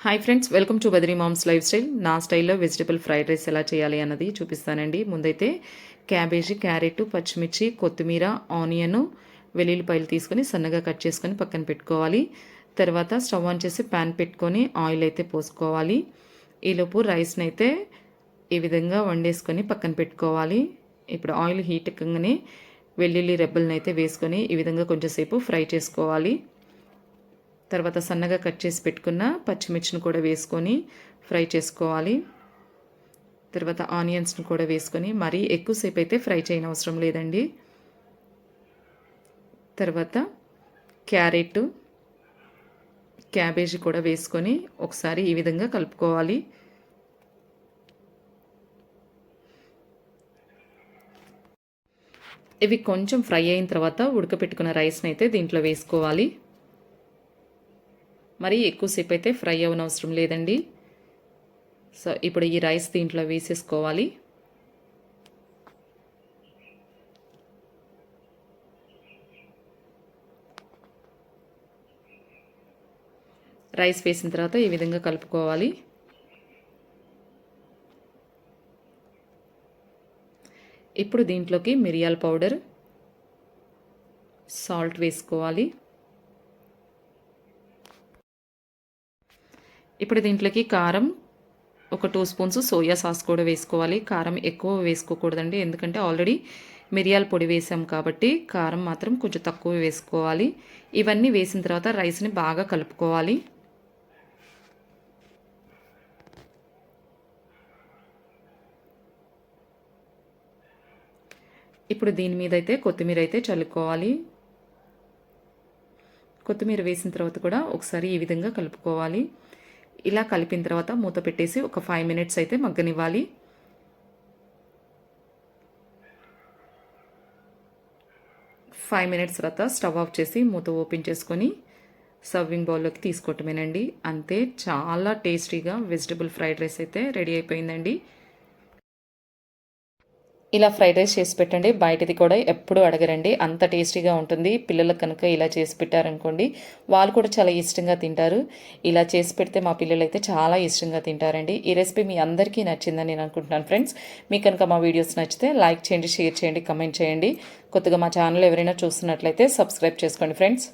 Hi friends, welcome to Badri mom's lifestyle. నా స్టైల్లో vegetable fried rice ఎలా చేయాలి అన్నది చూపిస్తానండి. ముందైతే క్యాబేజీ, క్యారెట్, పచ్చిమిర్చి, కొత్తిమీర, ఆనియన్, వెల్లుల్లిపాయలు తీసుకొని సన్నగా కట్ చేసుకొని పక్కన పెట్టుకోవాలి. తర్వాత స్టవ్ ఆన్ చేసి ప్యాన్ పెట్టుకొని ఆయిల్ అయితే పోసుకోవాలి. ఈలోపు రైస్ని అయితే ఈ విధంగా వండేసుకొని పక్కన పెట్టుకోవాలి. ఇప్పుడు ఆయిల్ హీట్ ఎక్కగానే వెల్లుల్లి రెబ్బలను అయితే వేసుకొని ఈ విధంగా కొంచెంసేపు ఫ్రై చేసుకోవాలి. తర్వాత సన్నగా కట్ చేసి పెట్టుకున్న పచ్చిమిర్చిని కూడా వేసుకొని ఫ్రై చేసుకోవాలి. తర్వాత ఆనియన్స్ని కూడా వేసుకొని మరీ ఎక్కువసేపు అయితే ఫ్రై చేయని అవసరం లేదండి. తర్వాత క్యారెట్, క్యాబేజీ కూడా వేసుకొని ఒకసారి ఈ విధంగా కలుపుకోవాలి. ఇవి కొంచెం ఫ్రై అయిన తర్వాత ఉడకపెట్టుకున్న రైస్ని అయితే దీంట్లో వేసుకోవాలి. మరి ఎక్కువసేపు అయితే ఫ్రై అవ్వనవసరం లేదండి. సో ఇప్పుడు ఈ రైస్ దీంట్లో వేసేసుకోవాలి. రైస్ వేసిన తర్వాత ఈ విధంగా కలుపుకోవాలి. ఇప్పుడు దీంట్లోకి మిరియాల పౌడర్, సాల్ట్ వేసుకోవాలి. ఇప్పుడు దీంట్లోకి కారం, ఒక 2 స్పూన్స్ సోయా సాస్ కూడా వేసుకోవాలి. కారం ఎక్కువ వేసుకోకూడదండి, ఎందుకంటే ఆల్రెడీ మిరియాల పొడి వేసాం కాబట్టి కారం మాత్రం కొంచెం తక్కువ వేసుకోవాలి. ఇవన్నీ వేసిన తర్వాత రైస్ని బాగా కలుపుకోవాలి. ఇప్పుడు దీని మీద అయితే కొత్తిమీర అయితే చల్లుకోవాలి. కొత్తిమీర వేసిన తర్వాత కూడా ఒకసారి ఈ విధంగా కలుపుకోవాలి. ఇలా కలిపిన తర్వాత మూత పెట్టేసి ఒక 5 మినిట్స్ అయితే మగ్గనివ్వాలి. ఫైవ్ మినిట్స్ తర్వాత స్టవ్ ఆఫ్ చేసి మూత ఓపెన్ చేసుకొని సర్వింగ్ బౌల్లోకి తీసుకోవటమేనండి. అంతే, చాలా టేస్టీగా వెజిటబుల్ ఫ్రైడ్ రైస్ అయితే రెడీ అయిపోయిందండి. ఇలా ఫ్రైడ్ రైస్ చేసి పెట్టండి, బయటది కూడా ఎప్పుడూ అడగరండి, అంత టేస్టీగా ఉంటుంది. పిల్లలకు కనుక ఇలా చేసి పెట్టారనుకోండి, వాళ్ళు కూడా చాలా ఇష్టంగా తింటారు. ఇలా చేసి పెడితే మా పిల్లలు అయితే చాలా ఇష్టంగా తింటారండి. ఈ రెసిపీ మీ అందరికీ నచ్చిందని నేను అనుకుంటున్నాను ఫ్రెండ్స్. మీకు కనుక మా వీడియోస్ నచ్చితే లైక్ చేయండి, షేర్ చేయండి, కమెంట్ చేయండి. కొత్తగా మా ఛానల్ ఎవరైనా చూస్తున్నట్లయితే సబ్స్క్రైబ్ చేసుకోండి ఫ్రెండ్స్.